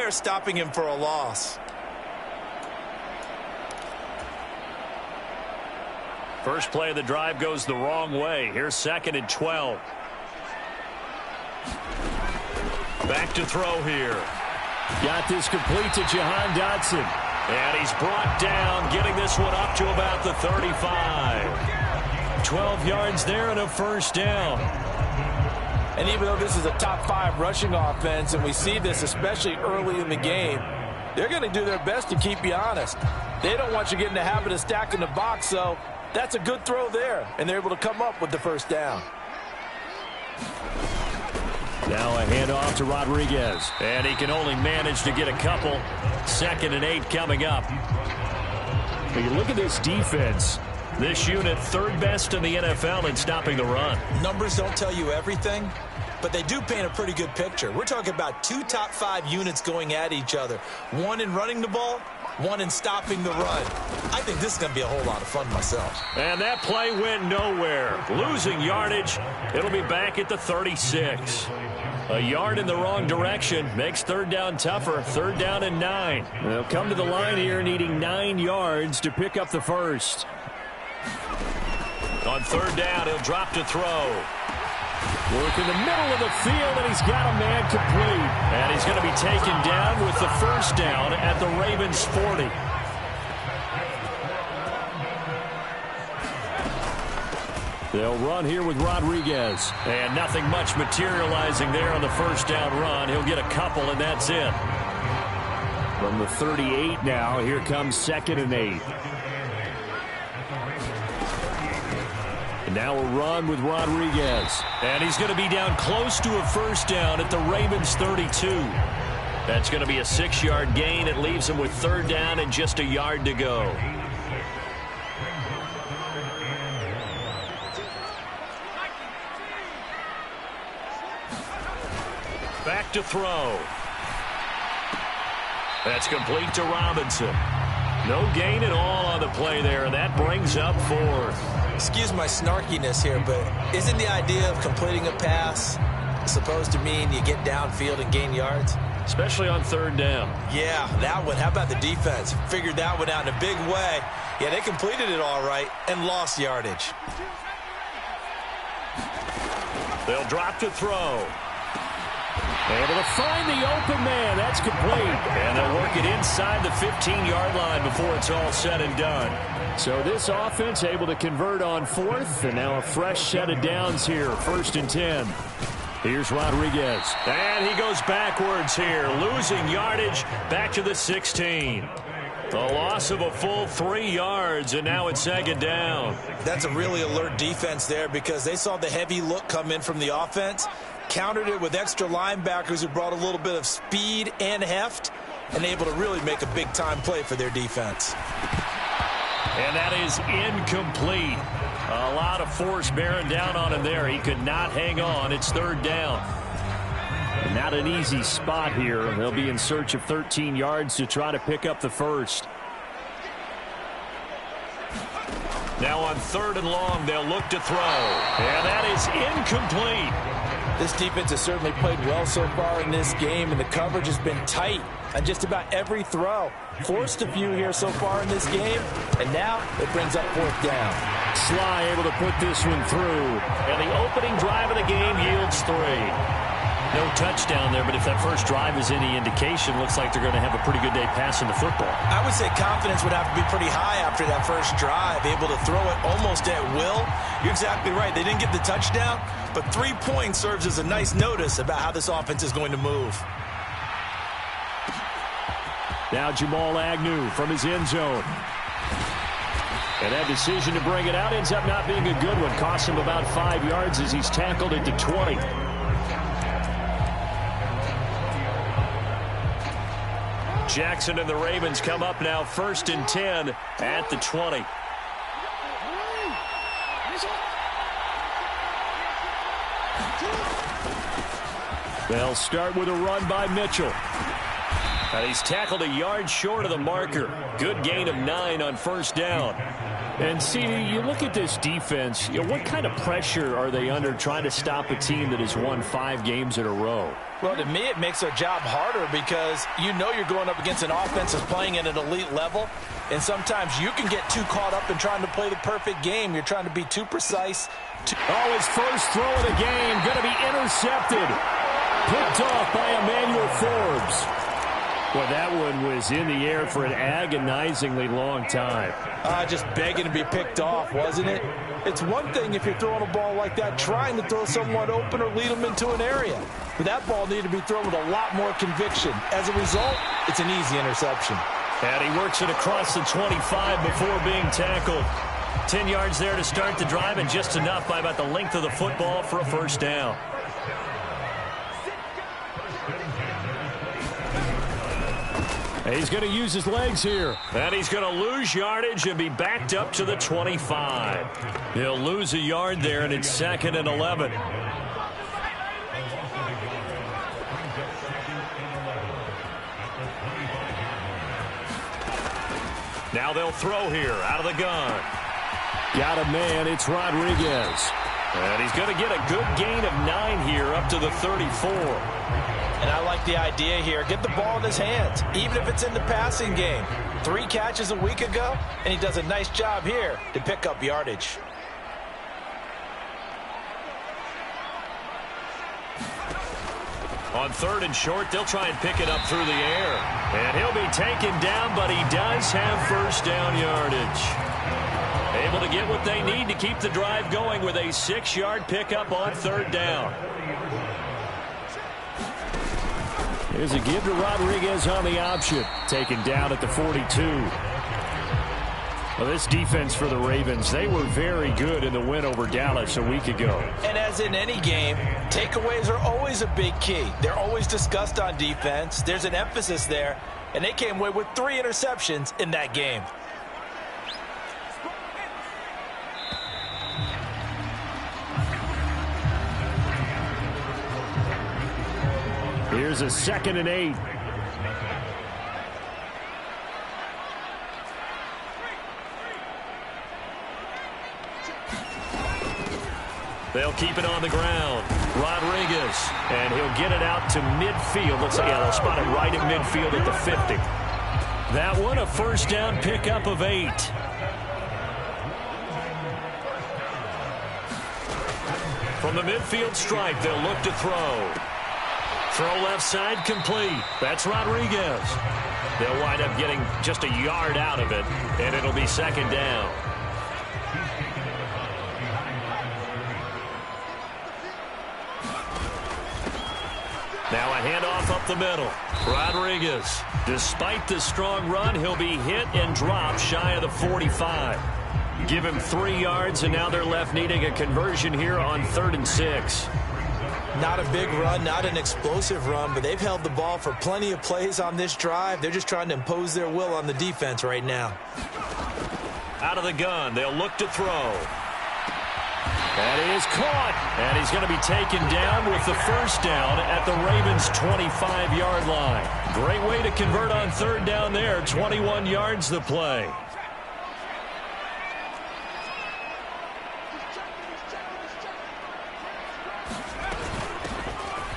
there stopping him for a loss. First play of the drive goes the wrong way. Here's 2nd and 12. Back to throw here. Got this complete to Jahan Dotson. And he's brought down, getting this one up to about the 35. 12 yards there and a first down. And even though this is a top-5 rushing offense, and we see this especially early in the game, they're going to do their best to keep you honest. They don't want you getting the habit of stacking the box, so that's a good throw there, and they're able to come up with the first down. Now a handoff to Rodriguez. And he can only manage to get a couple. 2nd and 8 coming up. When you look at this defense, this unit 3rd best in the NFL in stopping the run. Numbers don't tell you everything, but they do paint a pretty good picture. We're talking about 2 top-5 units going at each other. One in running the ball, one in stopping the run. I think this is going to be a whole lot of fun myself. And that play went nowhere. Losing yardage. It'll be back at the 36. A yard in the wrong direction makes 3rd down tougher. 3rd down and 9. They'll come to the line here needing 9 yards to pick up the first. On 3rd down, he'll drop to throw. Work in the middle of the field, and he's got a man complete. And he's going to be taken down with the first down at the Ravens' 40. They'll run here with Rodriguez. And nothing much materializing there on the first down run. He'll get a couple, and that's it. From the 38 now, here comes 2nd and 8. And now a run with Rodriguez. And he's going to be down close to a first down at the Ravens' 32. That's going to be a 6-yard gain. It leaves him with 3rd down and just a yard to go. Back to throw. That's complete to Robinson. No gain at all on the play there, and that brings up 4th. Excuse my snarkiness here, but isn't the idea of completing a pass supposed to mean you get downfield and gain yards? Especially on 3rd down. Yeah, that one. How about the defense? Figured that one out in a big way. Yeah, they completed it all right and lost yardage. They'll drop to throw. Able to find the open man. That's complete. And they'll work it inside the 15-yard line before it's all said and done. So this offense able to convert on 4th, and now a fresh set of downs here. 1st and 10. Here's Rodriguez. And he goes backwards here, losing yardage back to the 16. The loss of a full 3 yards, and now it's 2nd down. That's a really alert defense there because they saw the heavy look come in from the offense, countered it with extra linebackers who brought a little bit of speed and heft, and able to really make a big-time play for their defense. And that is incomplete. A lot of force bearing down on him there. He could not hang on. It's 3rd down. And not an easy spot here. They'll be in search of 13 yards to try to pick up the first. Now on 3rd and long, they'll look to throw. And that is incomplete. This defense has certainly played well so far in this game, and the coverage has been tight on just about every throw. Forced a few here so far in this game, and now it brings up 4th down. Sly able to put this one through. And the opening drive of the game yields 3. No touchdown there, but if that first drive is any indication, looks like they're going to have a pretty good day passing the football. I would say confidence would have to be pretty high after that first drive, able to throw it almost at will. You're exactly right. They didn't get the touchdown, but 3 points serves as a nice notice about how this offense is going to move. Now Jamal Agnew from his end zone. And that decision to bring it out ends up not being a good one. Costs him about 5 yards as he's tackled at the 20. Jackson and the Ravens come up now 1st and 10 at the 20. They'll start with a run by Mitchell. And he's tackled a yard short of the marker. Good gain of 9 on 1st down. And see, you look at this defense, what kind of pressure are they under trying to stop a team that has won 5 games in a row? Well, to me, it makes their job harder because you know you're going up against an offense that's playing at an elite level, and sometimes you can get too caught up in trying to play the perfect game. You're trying to be too precise. His first throw of the game going to be intercepted. Picked off by Emmanuel Forbes. Well, that one was in the air for an agonizingly long time. Just begging to be picked off, wasn't it? It's one thing if you're throwing a ball like that, trying to throw someone open or lead them into an area. But that ball needed to be thrown with a lot more conviction. As a result, it's an easy interception. And he works it across the 25 before being tackled. 10 yards there to start the drive, and just enough by about the length of the football for a first down. He's going to use his legs here. And he's going to lose yardage and be backed up to the 25. He'll lose a yard there, and it's 2nd and 11. Now they'll throw here out of the gun. Got a man. It's Rodriguez. And he's going to get a good gain of 9 here up to the 34. And I like the idea here. Get the ball in his hands, even if it's in the passing game. 3 catches a week ago, and he does a nice job here to pick up yardage. On 3rd and short, they'll try and pick it up through the air. And he'll be taken down, but he does have first down yardage. Able to get what they need to keep the drive going with a 6-yard pickup on 3rd down. Here's a give to Rodriguez on the option. Taken down at the 42. Well, this defense for the Ravens, they were very good in the win over Dallas a week ago. And as in any game, takeaways are always a big key. They're always discussed on defense. There's an emphasis there, and they came away with 3 interceptions in that game. Here's a 2nd and 8. They'll keep it on the ground. Rodriguez, and he'll get it out to midfield. Let's see, they'll spot it right at midfield at the 50. That one, a first down pickup of 8. From the midfield stripe, they'll look to throw. Throw left side complete. That's Rodriguez. They'll wind up getting just a yard out of it, and it'll be 2nd down. Now a handoff up the middle. Rodriguez, despite the strong run, he'll be hit and dropped shy of the 45. Give him 3 yards, and now they're left needing a conversion here on 3rd and 6. Not a big run, not an explosive run, but they've held the ball for plenty of plays on this drive. They're just trying to impose their will on the defense right now. Out of the gun, they'll look to throw. That is caught, and he's going to be taken down with the first down at the Ravens' 25-yard line. Great way to convert on 3rd down there, 21 yards the play.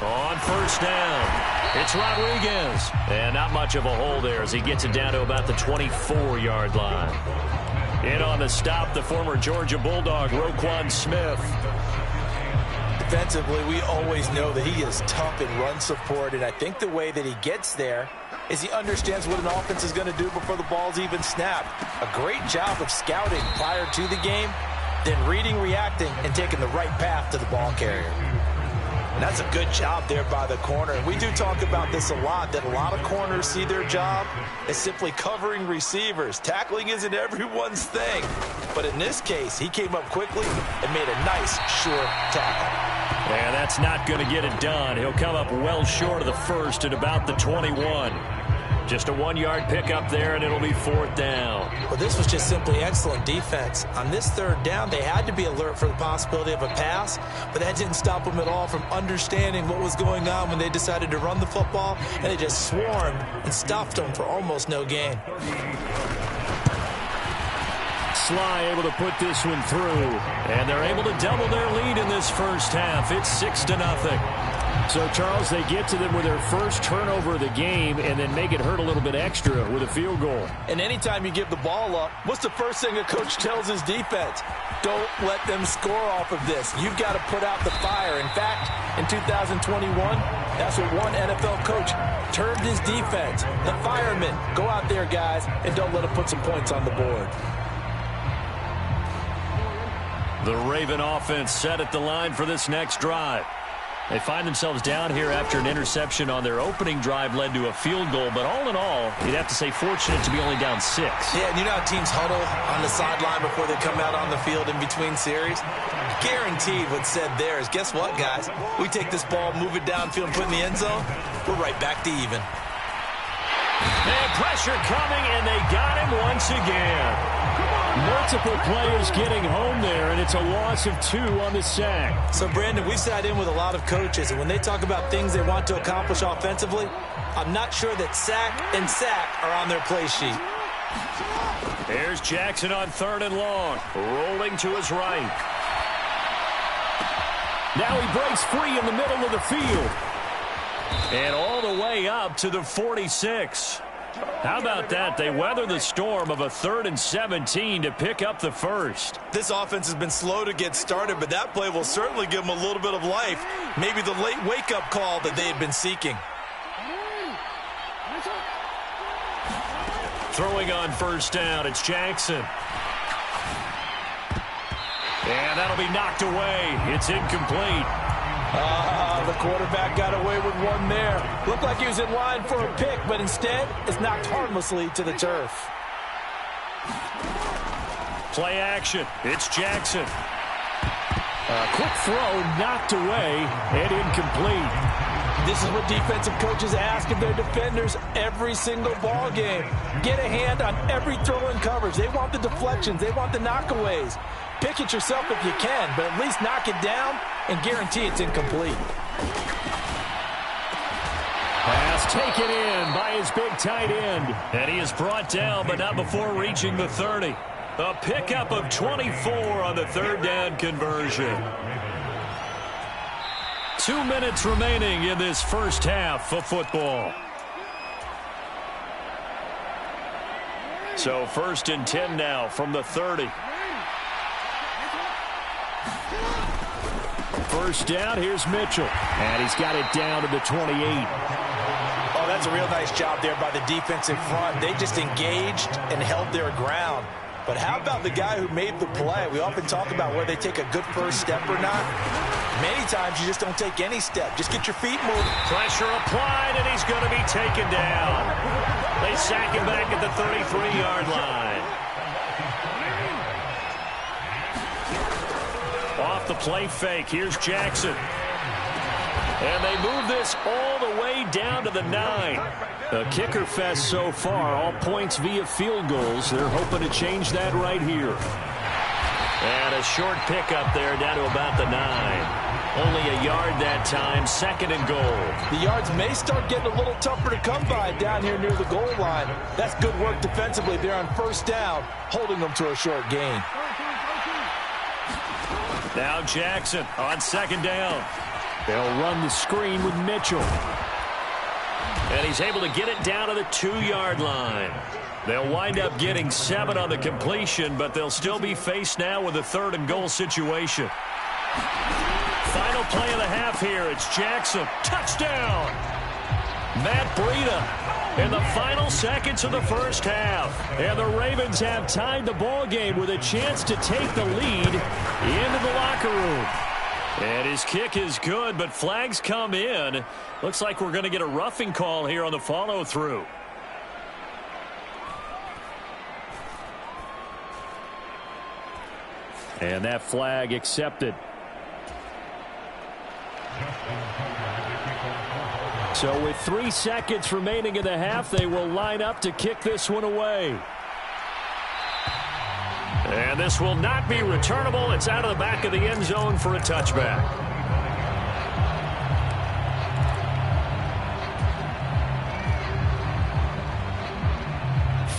On 1st down, it's Rodriguez. And not much of a hole there as he gets it down to about the 24-yard line. In on the stop, the former Georgia Bulldog, Roquan Smith. Defensively, we always know that he is tough in run support, and I think the way that he gets there is he understands what an offense is going to do before the ball's even snapped. A great job of scouting prior to the game, then reading, reacting, and taking the right path to the ball carrier. And that's a good job there by the corner. And we do talk about this a lot, that a lot of corners see their job as simply covering receivers. Tackling isn't everyone's thing. But in this case, he came up quickly and made a nice, sure tackle. And that's not going to get it done. He'll come up well short of the first at about the 21. Just a 1-yard pickup there, and it'll be 4th down. Well, this was just simply excellent defense. On this 3rd down, they had to be alert for the possibility of a pass, but that didn't stop them at all from understanding what was going on when they decided to run the football, and they just swarmed and stuffed them for almost no gain. Sly able to put this one through. And they're able to double their lead in this first half. It's 6-0. So, Charles, they get to them with their first turnover of the game and then make it hurt a little bit extra with a field goal. And anytime you give the ball up, what's the first thing a coach tells his defense? Don't let them score off of this. You've got to put out the fire. In fact, in 2021, that's what one NFL coach termed his defense. The firemen. Go out there, guys, and don't let them put some points on the board. The Raven offense set at the line for this next drive. They find themselves down here after an interception on their opening drive led to a field goal. But all in all, you'd have to say fortunate to be only down 6. Yeah, and you know how teams huddle on the sideline before they come out on the field in between series? Guaranteed what's said there is, guess what, guys? We take this ball, move it downfield, and put it in the end zone, we're right back to even. And pressure coming, and they got him once again. Multiple players getting home there, and it's a loss of 2 on the sack. So, Brandon, we've sat in with a lot of coaches, and when they talk about things they want to accomplish offensively, I'm not sure that sack and sack are on their play sheet. Here's Jackson on 3rd and long, rolling to his right. Now he breaks free in the middle of the field. And all the way up to the 46. How about that? They weather the storm of a 3rd and 17 to pick up the first. This offense has been slow to get started, but that play will certainly give them a little bit of life. Maybe the late wake-up call that they had been seeking. Throwing on 1st down, it's Jackson. And that'll be knocked away. It's incomplete. The quarterback got away with one there. Looked like he was in line for a pick, but instead it's knocked harmlessly to the turf. Play action. It's Jackson. A quick throw knocked away and incomplete. This is what defensive coaches ask of their defenders every single ball game. Get a hand on every throw and coverage. They want the deflections. They want the knockaways. Pick it yourself if you can, but at least knock it down and guarantee it's incomplete. Pass taken in by his big tight end. And he is brought down, but not before reaching the 30. A pickup of 24 on the 3rd down conversion. 2 minutes remaining in this first half of football. So 1st and 10 now from the 30. 1st down, here's Mitchell. And he's got it down to the 28. Oh, that's a real nice job there by the defensive front. They just engaged and held their ground. But how about the guy who made the play? We often talk about whether they take a good first step or not. Many times you just don't take any step. Just get your feet moving. Pressure applied, and he's going to be taken down. They sack him back at the 33-yard line. Off the play fake, here's Jackson. And they move this all the way down to the 9. A kicker fest so far, all points via field goals. They're hoping to change that right here. And a short pickup there down to about the 9. Only a yard that time, 2nd and goal. The yards may start getting a little tougher to come by down here near the goal line. That's good work defensively there on 1st down, holding them to a short gain. Now Jackson on 2nd down. They'll run the screen with Mitchell. And he's able to get it down to the 2-yard line. They'll wind up getting 7 on the completion, but they'll still be faced now with a 3rd and goal situation. Final play of the half here. It's Jackson. Touchdown! Matt Breida in the final seconds of the first half. And the Ravens have tied the ball game with a chance to take the lead into the locker room. And his kick is good, but flags come in. Looks like we're going to get a roughing call here on the follow-through. And that flag accepted. So with 3 seconds remaining in the half, they will line up to kick this one away. And this will not be returnable. It's out of the back of the end zone for a touchback.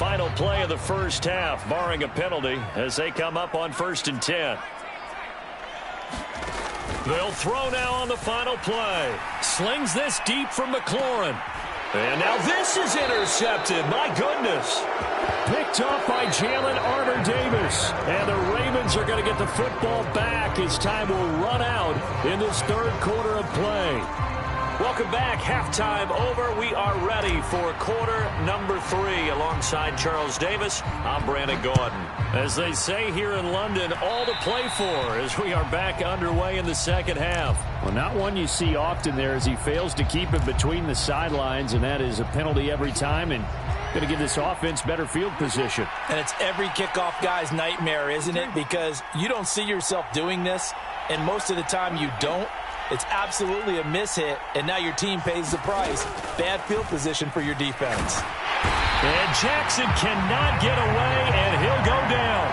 final play of the first half, barring a penalty, as they come up on 1st and 10. They'll throw now on the final play. Slings this deep from McLaurin. And now this is intercepted. My goodness. Picked off by Jalen Armour-Davis. And the Ravens are going to get the football back as time will run out in this third quarter of play. Welcome back. Halftime over. We are ready for quarter number 3. Alongside Charles Davis, I'm Brandon Gordon. As they say here in London, all to play for as we are back underway in the second half. Well, not one you see often there as he fails to keep it between the sidelines, and that is a penalty every time, and going to give this offense better field position. And it's every kickoff guy's nightmare, isn't it? Because you don't see yourself doing this, and most of the time you don't. It's absolutely a mishit, and now your team pays the price. Bad field position for your defense. And Jackson cannot get away, and he'll go down.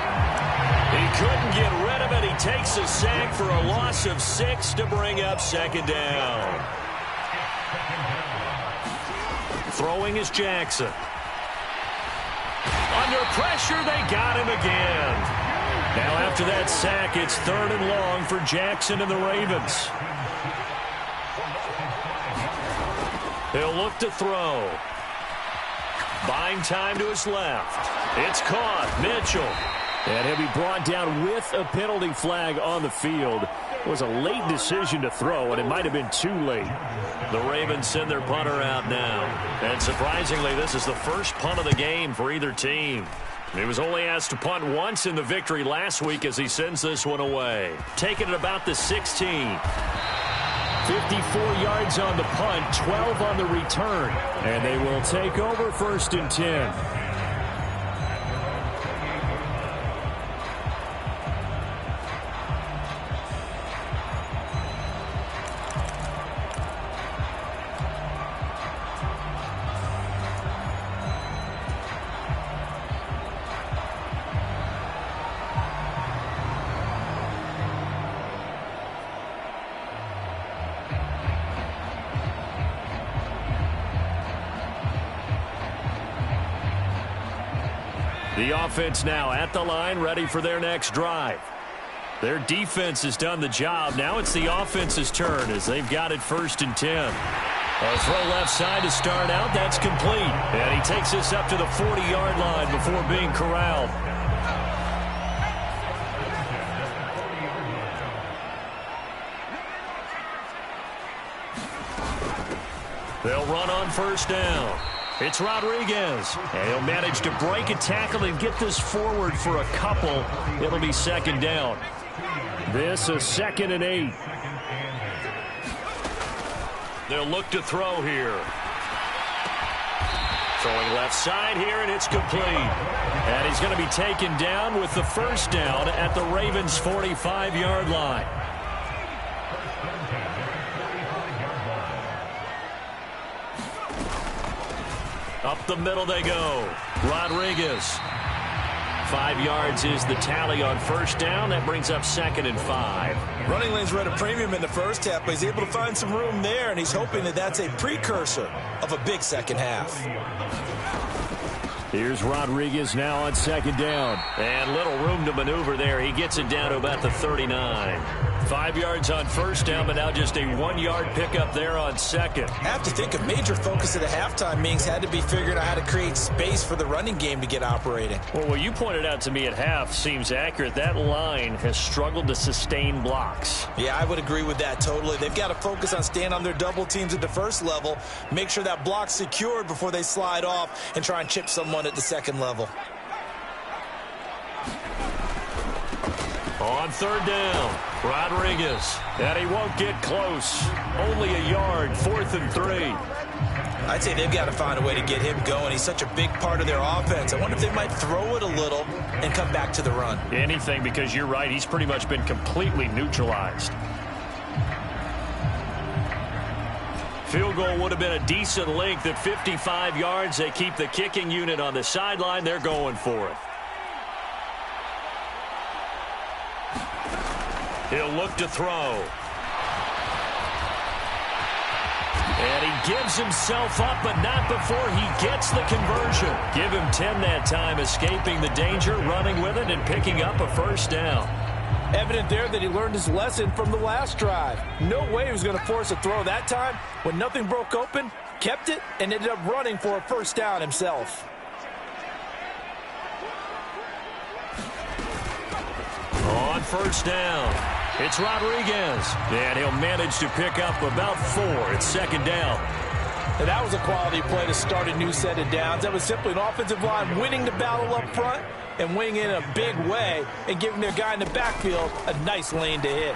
He couldn't get rid of it. He takes a sack for a loss of 6 to bring up 2nd down. Throwing is Jackson. Under pressure, they got him again. Now after that sack, it's 3rd and long for Jackson and the Ravens. He'll look to throw. Buying time to his left. It's caught. Mitchell. And he'll be brought down with a penalty flag on the field. It was a late decision to throw, and it might have been too late. The Ravens send their punter out now. And surprisingly, this is the first punt of the game for either team. He was only asked to punt once in the victory last week as he sends this one away. Taking it about the 16. 54 yards on the punt, 12 on the return. And they will take over 1st and 10. The offense now at the line, ready for their next drive. Their defense has done the job. Now it's the offense's turn as they've got it 1st and 10. A throw left side to start out. That's complete. And he takes this up to the 40-yard line before being corralled. They'll run on 1st down. It's Rodriguez. And he'll manage to break a tackle and get this forward for a couple. It'll be 2nd down. This is 2nd and 8. They'll look to throw here. Throwing left side here, and it's complete. And he's going to be taken down with the 1st down at the Ravens' 45-yard line. Up the middle they go. Rodriguez. 5 yards is the tally on 1st down. That brings up 2nd and 5. Running lanes were at a premium in the first half, but he's able to find some room there, and he's hoping that that's a precursor of a big second half. Here's Rodriguez now on 2nd down. And little room to maneuver there. He gets it down to about the 39. 5 yards on 1st down, but now just a 1-yard pickup there on 2nd. I have to think a major focus of the halftime meetings had to be figuring out how to create space for the running game to get operating. Well, what you pointed out to me at half seems accurate. That line has struggled to sustain blocks. Yeah, I would agree with that totally. They've got to focus on staying on their double teams at the first level, make sure that block's secured before they slide off and try and chip someone at the second level. On 3rd down, Rodriguez. And he won't get close. Only a yard, 4th and 3. I'd say they've got to find a way to get him going. He's such a big part of their offense. I wonder if they might throw it a little and come back to the run. Anything, because you're right. He's pretty much been completely neutralized. Field goal would have been a decent length at 55 yards. They keep the kicking unit on the sideline. They're going for it. He'll look to throw. And he gives himself up, but not before he gets the conversion. Give him 10 that time, escaping the danger, running with it, and picking up a first down. Evident there that he learned his lesson from the last drive. No way he was going to force a throw that time. When nothing broke open, kept it, and ended up running for a first down himself. On first down, it's Rodriguez. And he'll manage to pick up about 4. It's second down. And that was a quality play to start a new set of downs. That was simply an offensive line winning the battle up front and winning in a big way and giving their guy in the backfield a nice lane to hit.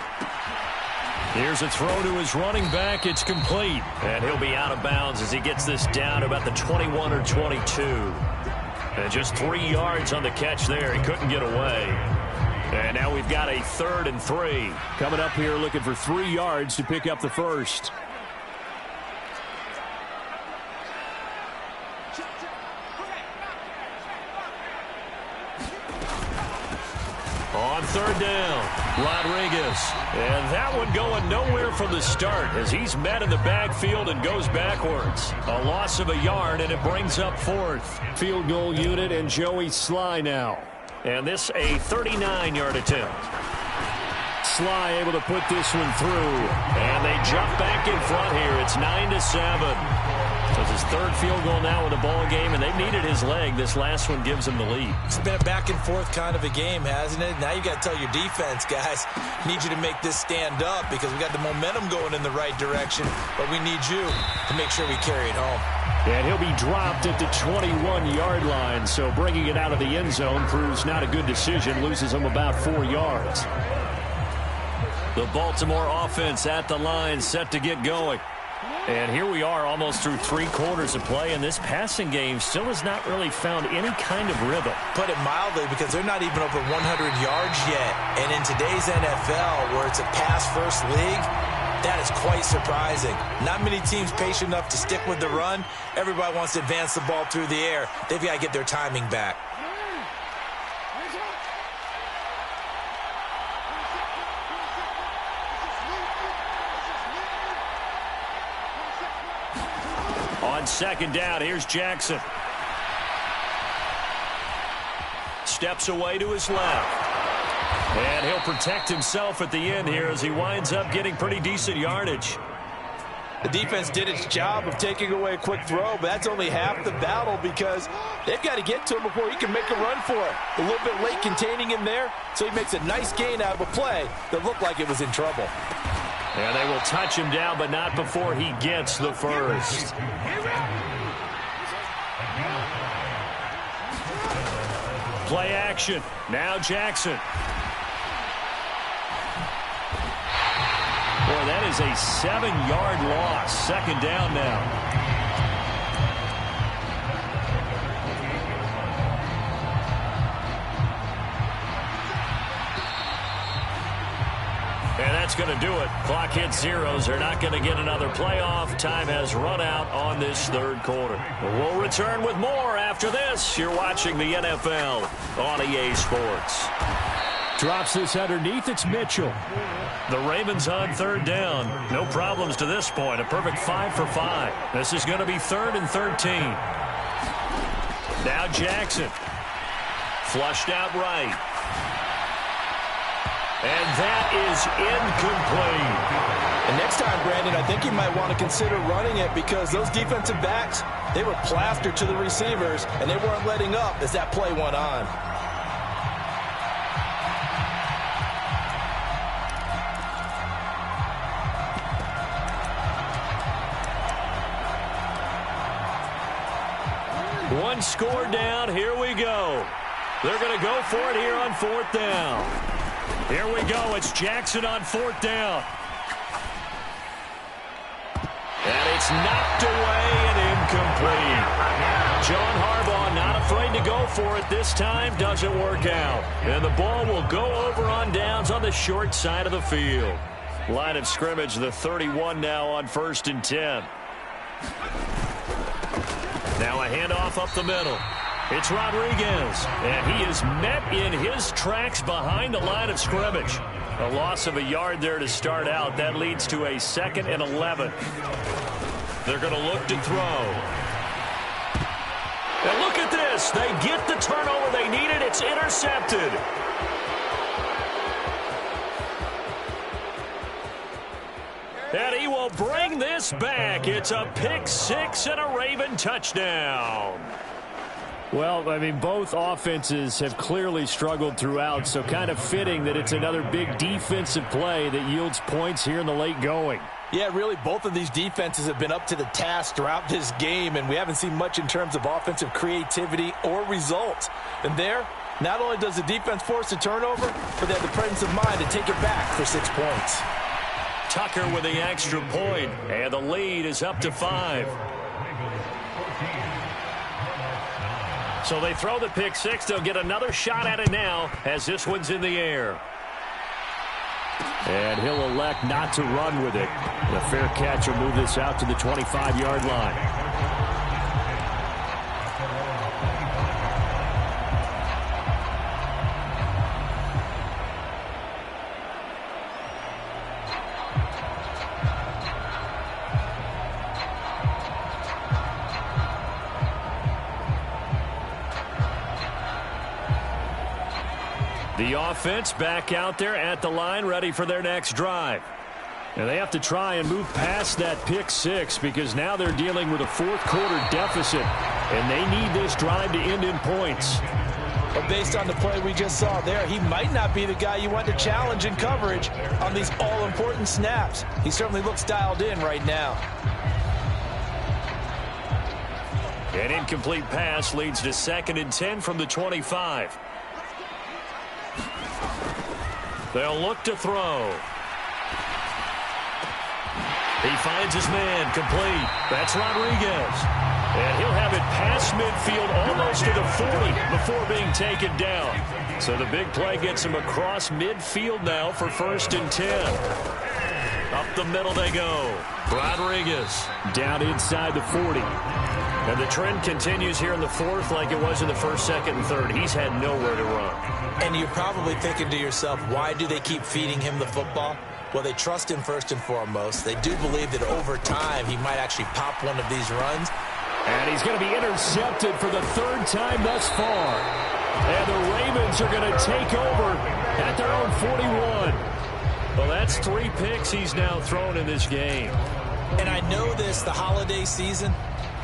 Here's a throw to his running back. It's complete. And he'll be out of bounds as he gets this down to about the 21 or 22. And just 3 yards on the catch there. He couldn't get away. And now we've got a 3rd and 3. Coming up here looking for 3 yards to pick up the first. On 3rd down, Rodriguez. And that one going nowhere from the start as he's met in the backfield and goes backwards. A loss of a yard, and it brings up 4th. Field goal unit and Joey Sly now. And this a 39-yard attempt. Sly able to put this one through. And they jump back in front here. It's 9-7. So it's his 3rd field goal now in the ball game, and they've needed his leg. This last one gives him the lead. It's been a back-and-forth kind of a game, hasn't it? Now you got to tell your defense, guys, need you to make this stand up because we got the momentum going in the right direction, but we need you to make sure we carry it home. And he'll be dropped at the 21-yard line, so bringing it out of the end zone proves not a good decision, loses him about 4 yards. The Baltimore offense at the line, set to get going. And here we are almost through 3 quarters of play, and this passing game still has not really found any kind of rhythm. Put it mildly, because they're not even over 100 yards yet. And in today's NFL, where it's a pass-first league, that is quite surprising. Not many teams patient enough to stick with the run. Everybody wants to advance the ball through the air. They've got to get their timing back. On 2nd down, here's Jackson. Steps away to his left. And he'll protect himself at the end here as he winds up getting pretty decent yardage. The defense did its job of taking away a quick throw, but that's only half the battle because they've got to get to him before he can make a run for it. A little bit late containing him there, so he makes a nice gain out of a play that looked like it was in trouble. And they will touch him down, but not before he gets the first. Play action. Now Jackson. Boy, that is a 7-yard loss. 2nd down now. And that's going to do it. Clock hits zeros. They're not going to get another playoff. Time has run out on this 3rd quarter. We'll return with more after this. You're watching the NFL on EA Sports. Drops this underneath. It's Mitchell. The Ravens on 3rd down. No problems to this point. A perfect 5 for 5. This is going to be 3rd and 13. Now Jackson. Flushed out right. And that is incomplete. And next time, Brandon, I think you might want to consider running it because those defensive backs, they were plastered to the receivers, and they weren't letting up as that play went on. One score down. Here we go. They're going to go for it here on 4th down. Here we go. It's Jackson on 4th down. And it's knocked away and incomplete. John Harbaugh not afraid to go for it this time. Doesn't work out. And the ball will go over on downs on the short side of the field. Line of scrimmage, the 31 now on 1st and 10. Now a handoff up the middle. It's Rodriguez, and he is met in his tracks behind the line of scrimmage. A loss of a yard there to start out. That leads to a 2nd and 11. They're going to look to throw. And look at this. They get the turnover they needed. It's intercepted. And he will bring this back. It's a pick six and a Raven touchdown. Well, I mean, both offenses have clearly struggled throughout, so kind of fitting that it's another big defensive play that yields points here in the late going. Yeah, really, both of these defenses have been up to the task throughout this game, and we haven't seen much in terms of offensive creativity or results. And there, not only does the defense force a turnover, but they have the presence of mind to take it back for 6 points. Tucker with the extra point, and the lead is up to 5. So they throw the pick six. They'll get another shot at it now as this one's in the air. And he'll elect not to run with it. The fair catch will move this out to the 25-yard line. The offense back out there at the line, ready for their next drive. And they have to try and move past that pick six because now they're dealing with a fourth-quarter deficit, and they need this drive to end in points. But based on the play we just saw there, he might not be the guy you want to challenge in coverage on these all-important snaps. He certainly looks dialed in right now. An incomplete pass leads to 2nd and 10 from the 25. They'll look to throw. He finds his man complete. That's Rodriguez. And he'll have it past midfield almost to the 40 before being taken down. So the big play gets him across midfield now for 1st and 10. Up the middle they go. Rodriguez down inside the 40. And the trend continues here in the 4th like it was in the 1st, 2nd, and 3rd. He's had nowhere to run. And you're probably thinking to yourself, why do they keep feeding him the football? Well, they trust him first and foremost. They do believe that over time he might actually pop one of these runs. And he's going to be intercepted for the 3rd time thus far. And the Ravens are going to take over at their own 41. Well, that's 3 picks he's now thrown in this game. And I know this, the holiday season,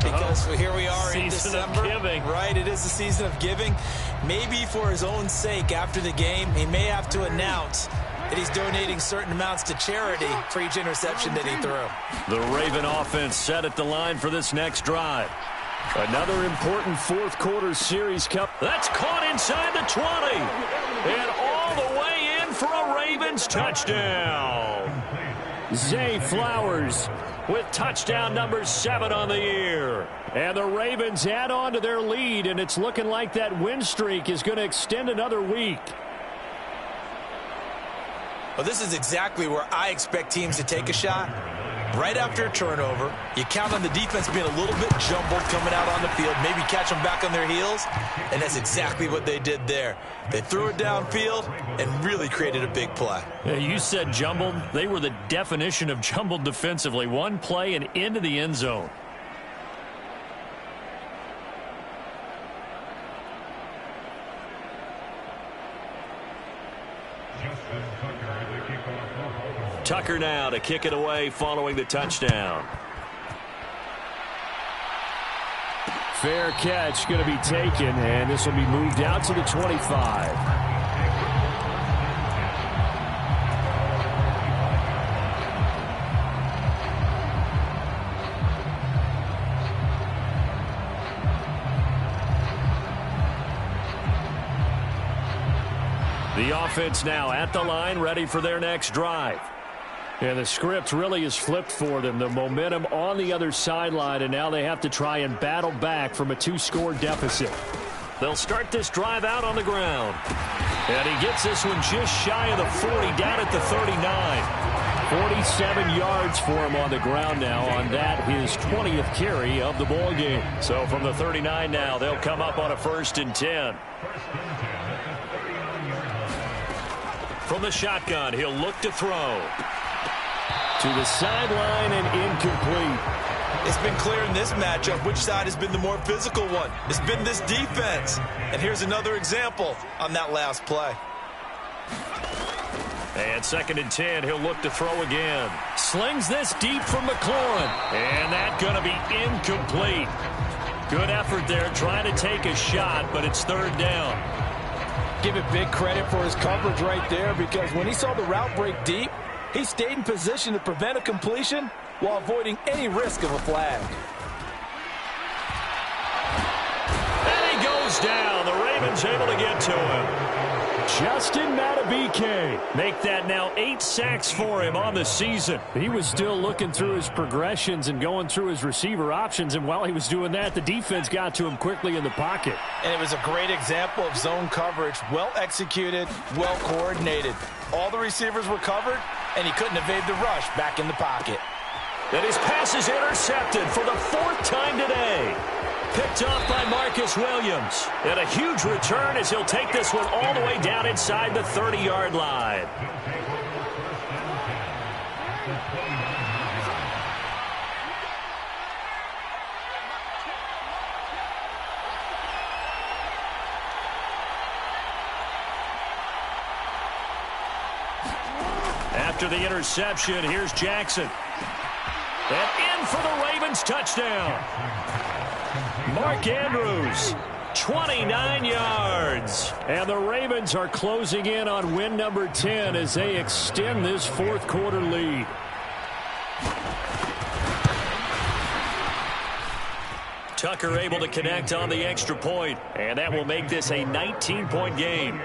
because here we are in December. Giving. Right, it is the season of giving. Maybe for his own sake after the game, he may have to announce that he's donating certain amounts to charity for each interception that he threw. The Raven offense set at the line for this next drive. Another important 4th-quarter series cup. That's caught inside the 20. And all the way in for a Ravens touchdown. Zay Flowers with touchdown number 7 on the year. And the Ravens add on to their lead, and it's looking like that win streak is going to extend another week. Well, this is exactly where I expect teams to take a shot. Right after a turnover, you count on the defense being a little bit jumbled coming out on the field, maybe catch them back on their heels, and that's exactly what they did there. They threw it downfield and really created a big play. You said jumbled. They were the definition of jumbled defensively. One play and into the end zone. Tucker now to kick it away following the touchdown. Fair catch going to be taken, and this will be moved out to the 25. The offense now at the line, ready for their next drive. And the script really is flipped for them. The momentum on the other sideline, and now they have to try and battle back from a 2-score deficit. They'll start this drive out on the ground. And he gets this one just shy of the 40, down at the 39. 47 yards for him on the ground now on that, his 20th carry of the ball game. So from the 39 now, they'll come up on a 1st and 10. From the shotgun, he'll look to throw. To the sideline and incomplete. It's been clear in this matchup which side has been the more physical one. It's been this defense. And here's another example on that last play. And 2nd and 10, he'll look to throw again. Slings this deep from McLaurin. And that's going to be incomplete. Good effort there trying to take a shot, but it's 3rd down. Give it big credit for his coverage right there, because when he saw the route break deep, he stayed in position to prevent a completion while avoiding any risk of a flag. And he goes down. The Ravens able to get to him. Justin Madubuike. Make that now 8 sacks for him on the season. He was still looking through his progressions and going through his receiver options, and while he was doing that, the defense got to him quickly in the pocket. And it was a great example of zone coverage. Well executed, well coordinated. All the receivers were covered, and he couldn't evade the rush back in the pocket. And his pass is intercepted for the 4th time today. Picked off by Marcus Williams. And a huge return as he'll take this one all the way down inside the 30-yard line. After the interception, here's Jackson. And in for the Ravens touchdown. Mark Andrews, 29 yards. And the Ravens are closing in on win number 10 as they extend this 4th quarter lead. Tucker able to connect on the extra point, and that will make this a 19-point game.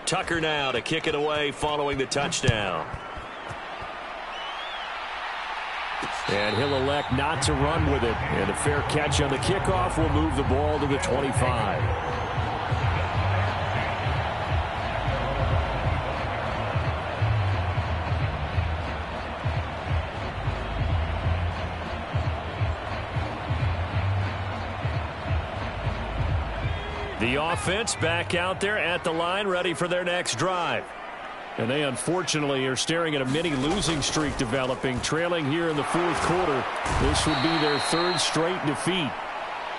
Tucker now to kick it away following the touchdown. And he'll elect not to run with it. And a fair catch on the kickoff will move the ball to the 25. The offense back out there at the line, ready for their next drive. And they unfortunately are staring at a mini losing streak developing, trailing here in the 4th quarter. This would be their 3rd straight defeat.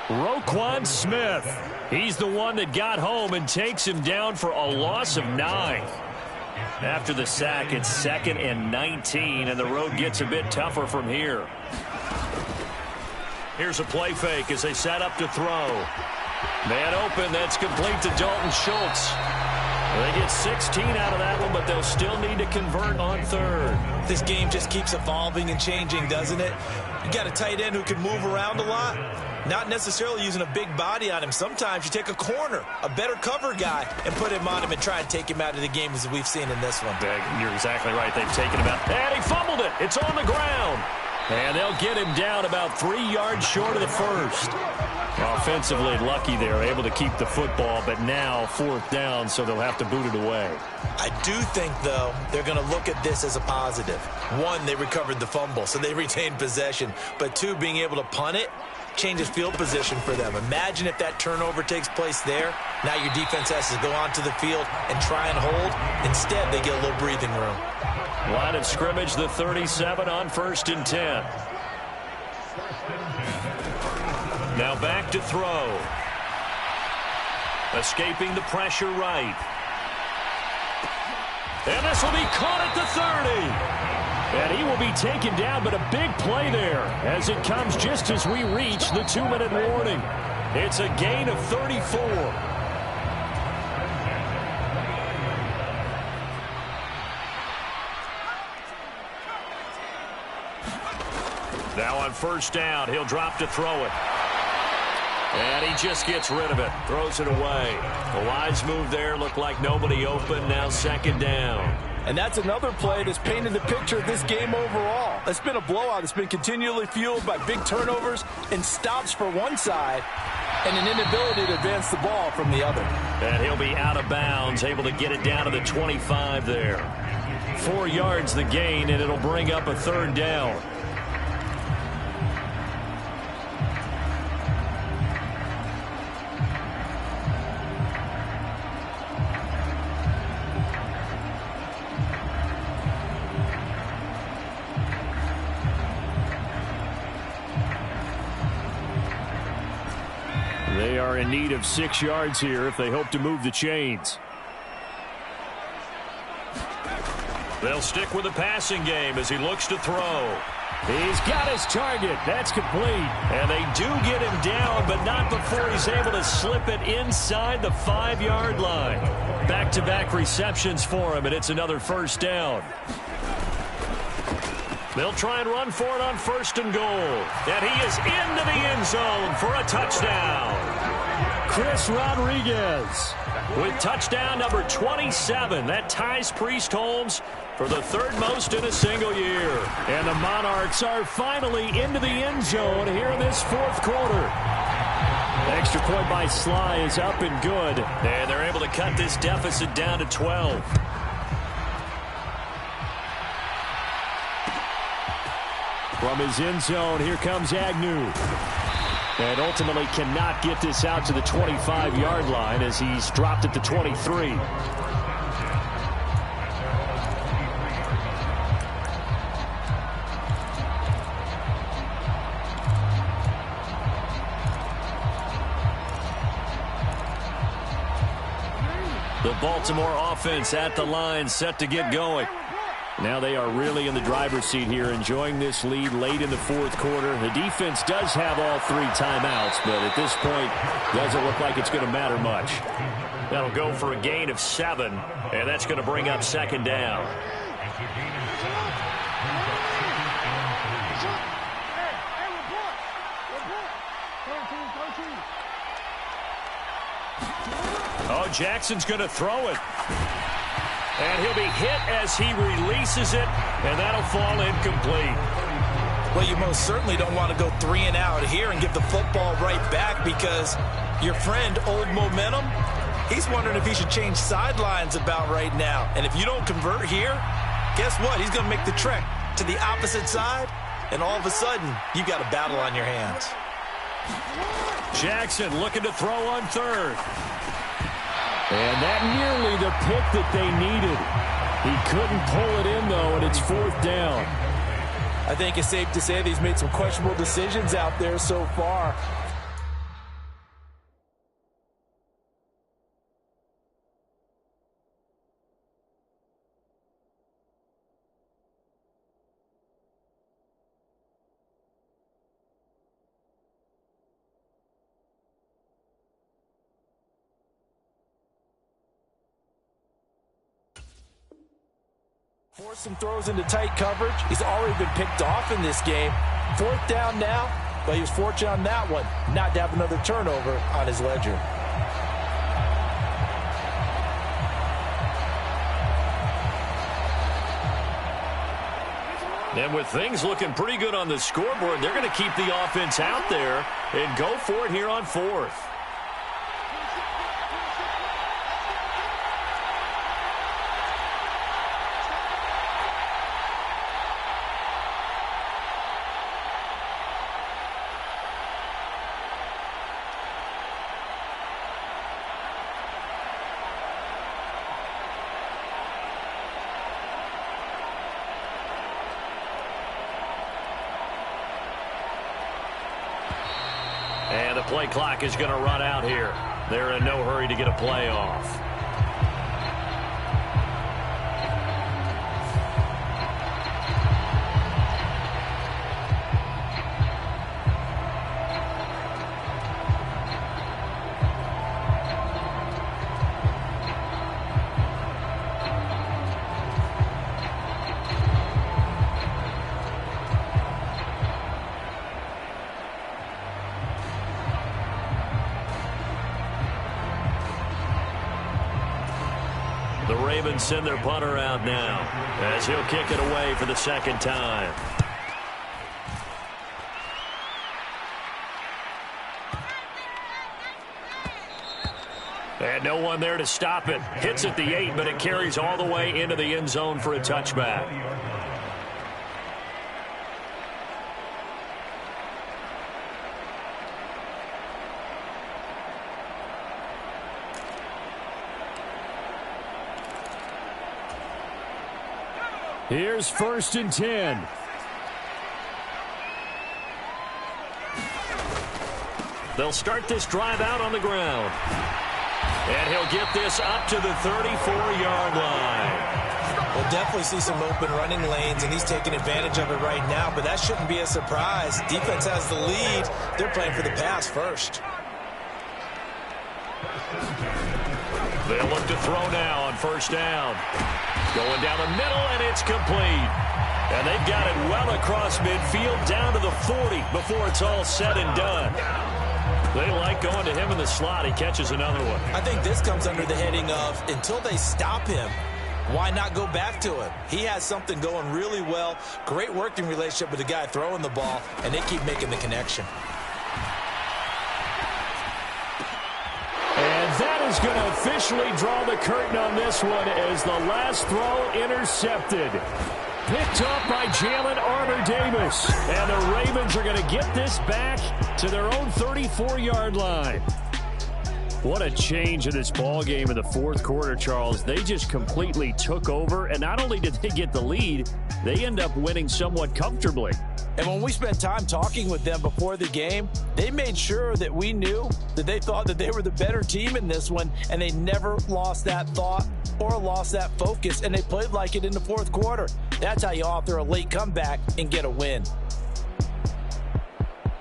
Roquan Smith. He's the one that got home and takes him down for a loss of 9. After the sack, it's 2nd and 19, and the road gets a bit tougher from here. Here's a play fake as they set up to throw. Man open, that's complete to Dalton Schultz. They get 16 out of that one, but they'll still need to convert on 3rd. This game just keeps evolving and changing, doesn't it? You got a tight end who can move around a lot, not necessarily using a big body on him. Sometimes you take a corner, a better cover guy, and put him on him and try and take him out of the game, as we've seen in this one. You're exactly right. They've taken him out. And he fumbled it. It's on the ground. And they'll get him down about 3 yards short of the 1st. Offensively lucky they're able to keep the football, but now 4th down, so they'll have to boot it away. I do think, though, they're going to look at this as a positive. 1, they recovered the fumble, so they retained possession. But 2, being able to punt it changes field position for them. Imagine if that turnover takes place there. Now your defense has to go onto the field and try and hold. Instead, they get a little breathing room. Line of scrimmage, the 37 on 1st and 10. Now back to throw. Escaping the pressure right. And this will be caught at the 30. And he will be taken down, but a big play there as it comes just as we reach the 2-minute warning. It's a gain of 34. Now on 1st down, he'll drop to throw it. And he just gets rid of it. Throws it away. A wise move there. Looked like nobody open. Now 2nd down. And that's another play that's painted the picture of this game overall. It's been a blowout. It's been continually fueled by big turnovers and stops for one side and an inability to advance the ball from the other. And he'll be out of bounds, able to get it down to the 25 there. 4 yards the gain, and it'll bring up a third down. They are in need of 6 yards here if they hope to move the chains. They'll stick with the passing game as he looks to throw. He's got his target. That's complete. And they do get him down, but not before he's able to slip it inside the 5-yard line. Back-to-back receptions for him, and it's another first down. They'll try and run for it on 1st and goal. And he is into the end zone for a touchdown. Chris Rodriguez with touchdown number 27. That ties Priest Holmes for the 3rd most in a single year. And the Monarchs are finally into the end zone here in this 4th quarter. Extra point by Sly is up and good. And they're able to cut this deficit down to 12. From his end zone, here comes Agnew. And ultimately cannot get this out to the 25-yard line as he's dropped at the 23. The Baltimore offense at the line, set to get going. Now they are really in the driver's seat here, enjoying this lead late in the 4th quarter. The defense does have all 3 timeouts, but at this point, doesn't look like it's going to matter much. That'll go for a gain of 7, and that's going to bring up 2nd down. Oh, Jackson's going to throw it. And he'll be hit as he releases it, and that'll fall incomplete. Well, you most certainly don't want to go 3 and out here and give the football right back, because your friend, Old Momentum, he's wondering if he should change sidelines about right now. And if you don't convert here, guess what? He's going to make the trek to the opposite side, and all of a sudden, you've got a battle on your hands. Jackson looking to throw on 3rd. And that nearly the pick that they needed. He couldn't pull it in, though, and it's 4th down. I think it's safe to say that he's made some questionable decisions out there so far. Forced some throws into tight coverage. He's already been picked off in this game. 4th down now, but he was fortunate on that one not to have another turnover on his ledger. And with things looking pretty good on the scoreboard, they're going to keep the offense out there and go for it here on 4th. And the play clock is going to run out here. They're in no hurry to get a play off. The Ravens send their punter out now as he'll kick it away for the second time. And no one there to stop it. Hits at the 8, but it carries all the way into the end zone for a touchback. Here's 1st and 10. They'll start this drive out on the ground. And he'll get this up to the 34-yard line. We'll definitely see some open running lanes, and he's taking advantage of it right now, but that shouldn't be a surprise. Defense has the lead. They're playing for the pass first. They'll look to throw now on 1st down. Going down the middle, and it's complete. And they've got it well across midfield down to the 40 before it's all said and done. They like going to him in the slot. He catches another one. I think this comes under the heading of until they stop him, why not go back to him? He has something going really well. Great working relationship with the guy throwing the ball, and they keep making the connection. And that is going to officially draw the curtain on this one as the last throw intercepted. Picked up by Jalen Armour-Davis. And the Ravens are going to get this back to their own 34-yard line. What a change in this ball game in the 4th quarter, Charles. They just completely took over, and not only did they get the lead, they end up winning somewhat comfortably. And when we spent time talking with them before the game, they made sure that we knew that they thought that they were the better team in this one, and they never lost that thought or lost that focus, and they played like it in the 4th quarter. That's how you author a late comeback and get a win.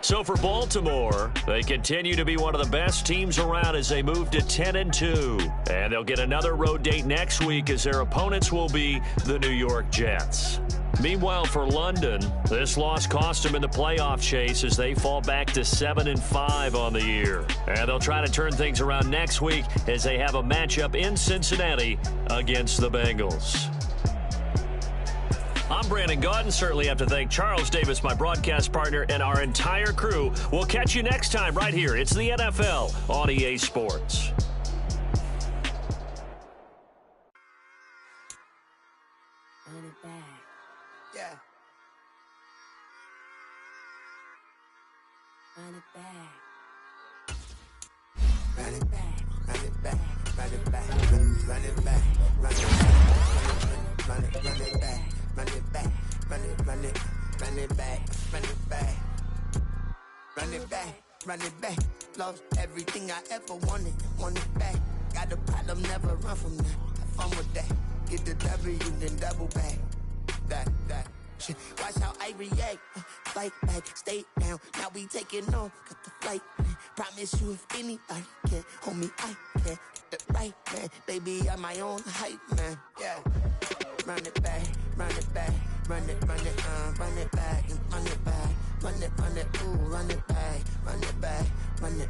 So for Baltimore, they continue to be one of the best teams around as they move to 10-2. And they'll get another road date next week as their opponents will be the New York Jets. Meanwhile, for London, this loss cost them in the playoff chase as they fall back to 7-5 on the year. And they'll try to turn things around next week as they have a matchup in Cincinnati against the Bengals. I'm Brandon Gaudin. Certainly have to thank Charles Davis, my broadcast partner, and our entire crew. We'll catch you next time right here. It's the NFL on EA Sports. Run it back. Yeah. Run it back. Run it back. Run it back. Run it back. Run it back. Run it back. Run it back. Run it back. Run it back, run it back, run it back, run it back, run it back. Lost everything I ever wanted it back. Got a problem, never run from that. Have fun with that. Get the W, then double back. That shit. Watch how I react. Fight back, stay down. Now we taking off, got the flight. Promise you, if anybody can hold me, I can get it right, man. Baby, I'm my own hype, man. Yeah. Run it back, run it back, run it back, and run it back, run it, ooh, run it back, run it back, run it.